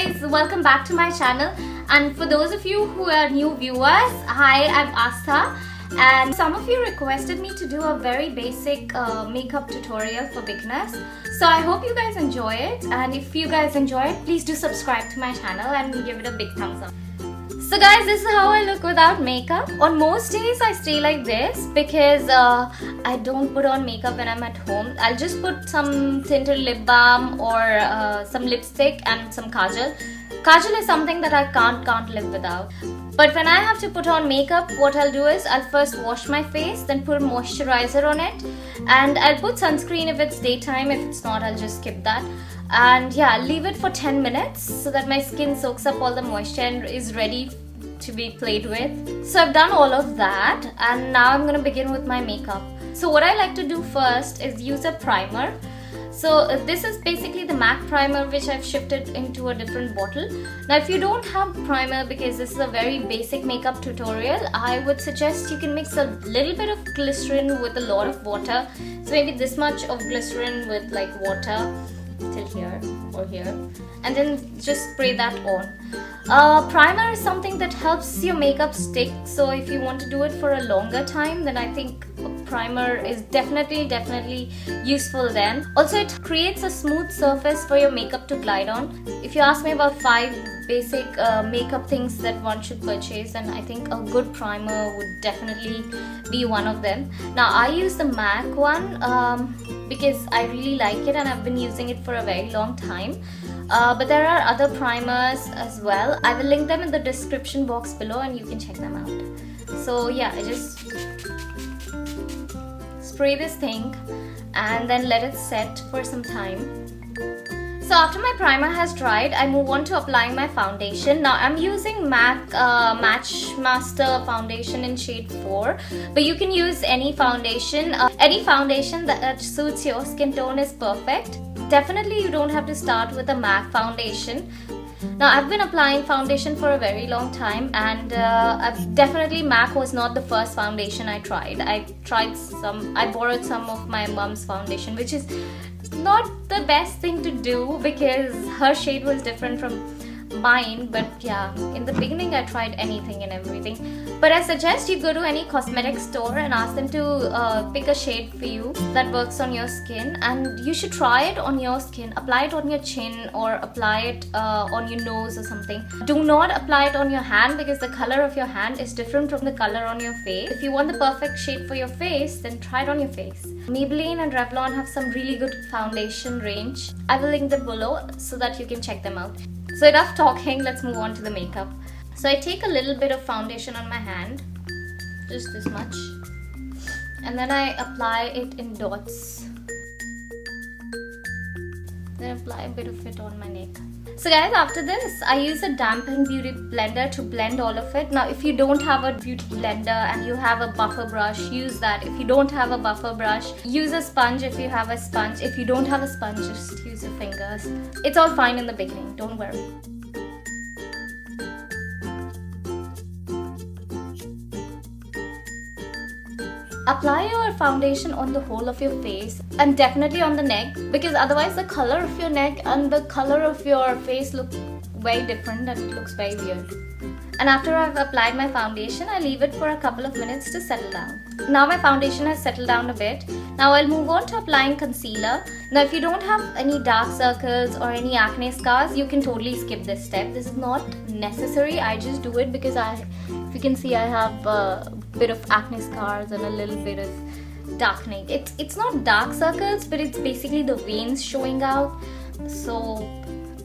guys, welcome back to my channel. And for those of you who are new viewers, hi, I'm Astha. And some of you requested me to do a very basic makeup tutorial for beginners. So I hope you guys enjoy it, and if you guys enjoy it, please do subscribe to my channel and give it a big thumbs up. So guys, this is how I look without makeup. On most days I stay like this because I don't put on makeup when I'm at home. I'll just put some tinted lip balm or some lipstick and some kajal. Kajal is something that I can't live without. But when I have to put on makeup, what I'll do is I'll first wash my face, then put moisturizer on it, and I'll put sunscreen if it's daytime. If it's not, I'll just skip that. And yeah, I'll leave it for 10 minutes so that my skin soaks up all the moisture and is ready to be played with. So I've done all of that, and now I'm gonna begin with my makeup. So what I like to do first is use a primer. So this is basically the MAC primer, which I've shifted into a different bottle. Now if you don't have primer, because this is a very basic makeup tutorial, I would suggest you can mix a little bit of glycerin with a lot of water. So maybe this much of glycerin with like water till here or here, and then just spray that on. Primer is something that helps your makeup stick, so if you want to do it for a longer time, then I think a primer is definitely useful then. Also, it creates a smooth surface for your makeup to glide on. If you ask me about 5 basic makeup things that one should purchase, then I think a good primer would definitely be one of them. Now I use the MAC one because I really like it and I've been using it for a very long time. But there are other primers as well. I will link them in the description box below and you can check them out. So yeah, I just spray this thing and then let it set for some time. So after my primer has dried, I move on to applying my foundation. Now I'm using MAC Match Master foundation in shade 4, but you can use any foundation. Any foundation that suits your skin tone is perfect. Definitely you don't have to start with a MAC foundation. Now I've been applying foundation for a very long time, and definitely MAC was not the first foundation I tried. I borrowed some of my mom's foundation, which is not the best thing to do because her shade was different from mine. But yeah, in the beginning I tried anything and everything. But I suggest you go to any cosmetic store and ask them to pick a shade for you that works on your skin, and you should try it on your skin. Apply it on your chin or apply it on your nose or something. Do not apply it on your hand because the color of your hand is different from the color on your face. If you want the perfect shade for your face, then try it on your face. Maybelline and Revlon have some really good foundation range. I will link them below so that you can check them out. So enough talking, let's move on to the makeup. So I take a little bit of foundation on my hand, just this much, and then I apply it in dots. Then apply a bit of it on my neck. So guys, after this, I use a dampened beauty blender to blend all of it. Now if you don't have a beauty blender and you have a buffer brush, use that. If you don't have a buffer brush, use a sponge if you have a sponge. If you don't have a sponge, just use your fingers. It's all fine in the beginning, don't worry. Apply your foundation on the whole of your face and definitely on the neck, because otherwise the color of your neck and the color of your face look very different and it looks very weird. And after I've applied my foundation, I leave it for a couple of minutes to settle down. Now my foundation has settled down a bit. Now I'll move on to applying concealer. Now if you don't have any dark circles or any acne scars, you can totally skip this step. This is not necessary. I just do it because if you can see, I have a bit of acne scars and a little bit of darkening. It's not dark circles, but it's basically the veins showing out. So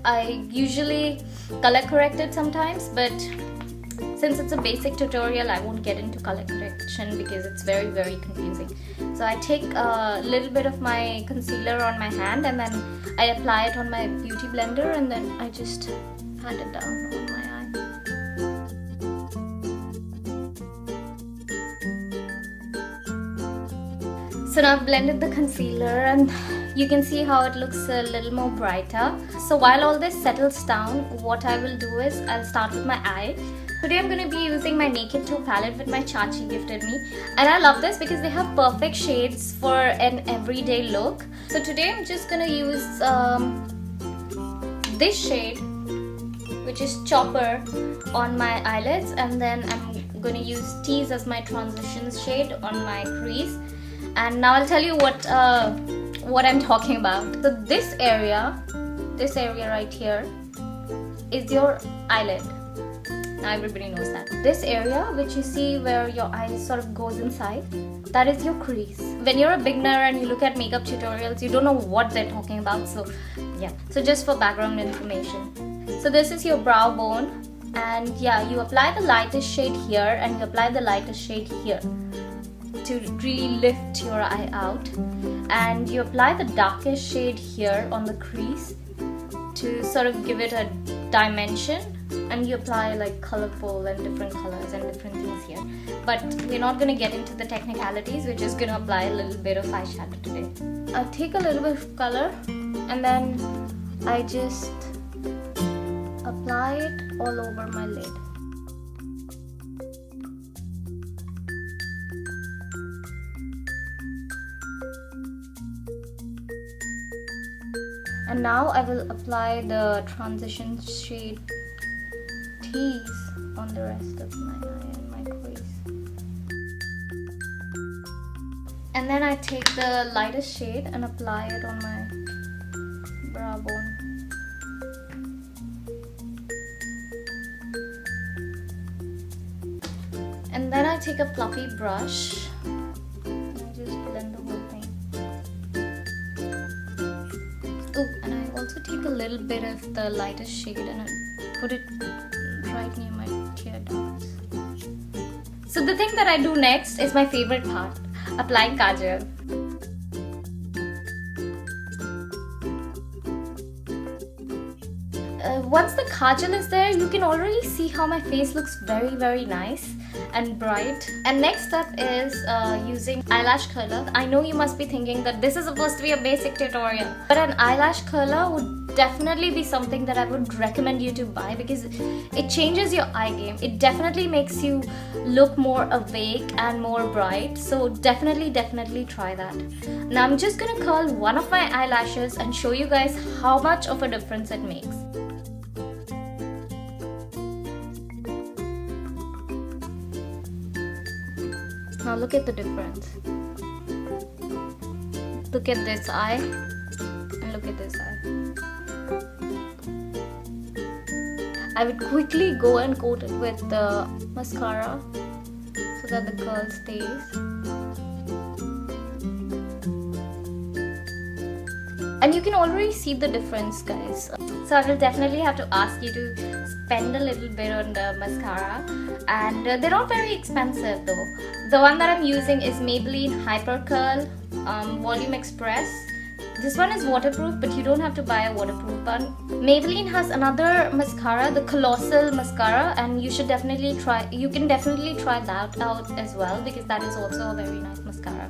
I usually color correct it sometimes, but since it's a basic tutorial, I won't get into color correction because it's very confusing. So I take a little bit of my concealer on my hand and then I apply it on my beauty blender, and then I just pat it down on my eye. So now I've blended the concealer and you can see how it looks a little more brighter. So while all this settles down, what I will do is I'll start with my eye. Today I'm going to be using my Naked 2 palette which my Chachi gifted me, and I love this because they have perfect shades for an everyday look. So today I'm just going to use this shade which is Chopper, on my eyelids, and then I'm gonna use Tease as my transition shade on my crease. And now I'll tell you what I'm talking about. So this area right here is your eyelid. Now everybody knows that. This area which you see where your eye sort of goes inside, that is your crease. When you're a beginner and you look at makeup tutorials, you don't know what they're talking about. So yeah, so just for background information. So this is your brow bone, and yeah, you apply the lightest shade here and you apply the lightest shade here to really lift your eye out, and you apply the darkest shade here on the crease to sort of give it a dimension, and you apply like colorful and different colors and different things here. But we're not going to get into the technicalities, we're just going to apply a little bit of eyeshadow today. I take a little bit of color and then I just apply it all over my lid. And now I will apply the transition shade Tease on the rest of my eye and my crease. And then I take the lightest shade and apply it on my brow bone. And then I take a fluffy brush and I just blend the whole thing. Oh, and I also take a little bit of the lightest shade and I put it right near my tear ducts. So the thing that I do next is my favorite part, applying kajal. Once the kajal is there, you can already see how my face looks very nice and bright. And next up is using eyelash curler. I know you must be thinking that this is supposed to be a basic tutorial, but an eyelash curler would definitely be something that I would recommend you to buy because it changes your eye game. It definitely makes you look more awake and more bright. So definitely try that. Now I'm just gonna curl one of my eyelashes and show you guys how much of a difference it makes. Now look at the difference. Look at this eye and look at this eye. I would quickly go and coat it with the mascara so that the curl stays. And you can already see the difference, guys. So I will definitely have to ask you to spend a little bit on the mascara, and they're not very expensive though. The one that I'm using is Maybelline Hyper Curl Volume Express. This one is waterproof, but you don't have to buy a waterproof one. Maybelline has another mascara, the Colossal Mascara, and you can definitely try that out as well because that is also a very nice mascara.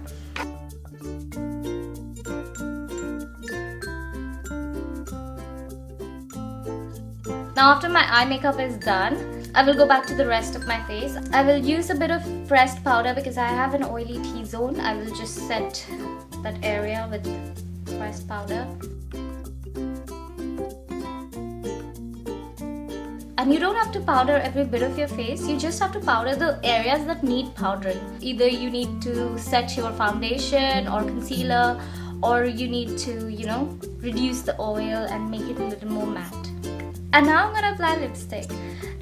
Now after my eye makeup is done, I will go back to the rest of my face. I will use a bit of pressed powder because I have an oily T-zone. I will just set that area with pressed powder. And you don't have to powder every bit of your face. You just have to powder the areas that need powdering. Either you need to set your foundation or concealer, or you need to, reduce the oil and make it a little more matte. And now I'm gonna apply lipstick.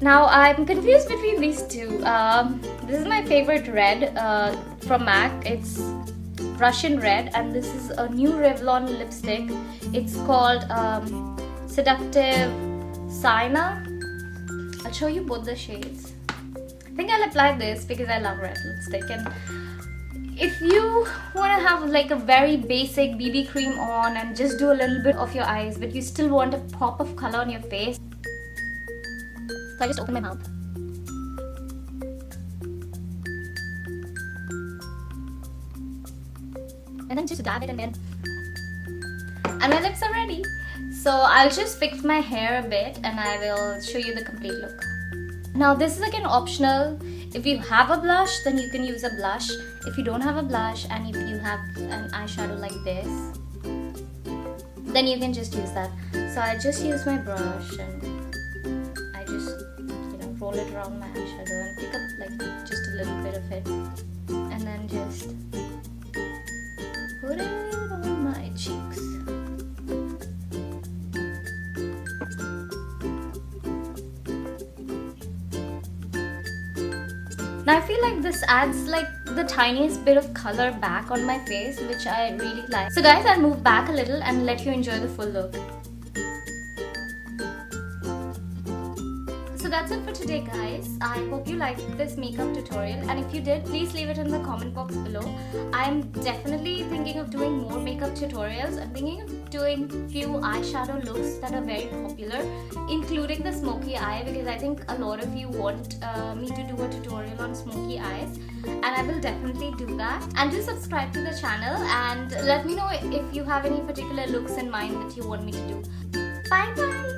Now I'm confused between these two. This is my favorite red from MAC. It's Russian red, and this is a new Revlon lipstick. It's called Seductive Sienna. I'll show you both the shades. I think I'll apply this because I love red lipstick. And if you want to have like a very basic BB cream on and just do a little bit of your eyes, but you still want a pop of color on your face, so I just open my mouth. And then just dab it, and my lips are ready. So I'll just fix my hair a bit and I will show you the complete look. Now this is again optional. If you have a blush, then you can use a blush. If you don't have a blush and if you have an eyeshadow like this, then you can just use that. So I just use my brush and just, roll it around my eyeshadow and pick up like just a little bit of it, and then just put it on my cheeks. Now I feel like this adds like the tiniest bit of color back on my face, which I really like. So guys, I'll move back a little and let you enjoy the full look. So that's it for today, guys. I hope you liked this makeup tutorial, and if you did, please leave it in the comment box below. I'm definitely thinking of doing more makeup tutorials. I'm thinking of doing few eyeshadow looks that are very popular, including the smoky eye, because I think a lot of you want me to do a tutorial on smoky eyes, and I will definitely do that. And do subscribe to the channel and let me know if you have any particular looks in mind that you want me to do. Bye guys!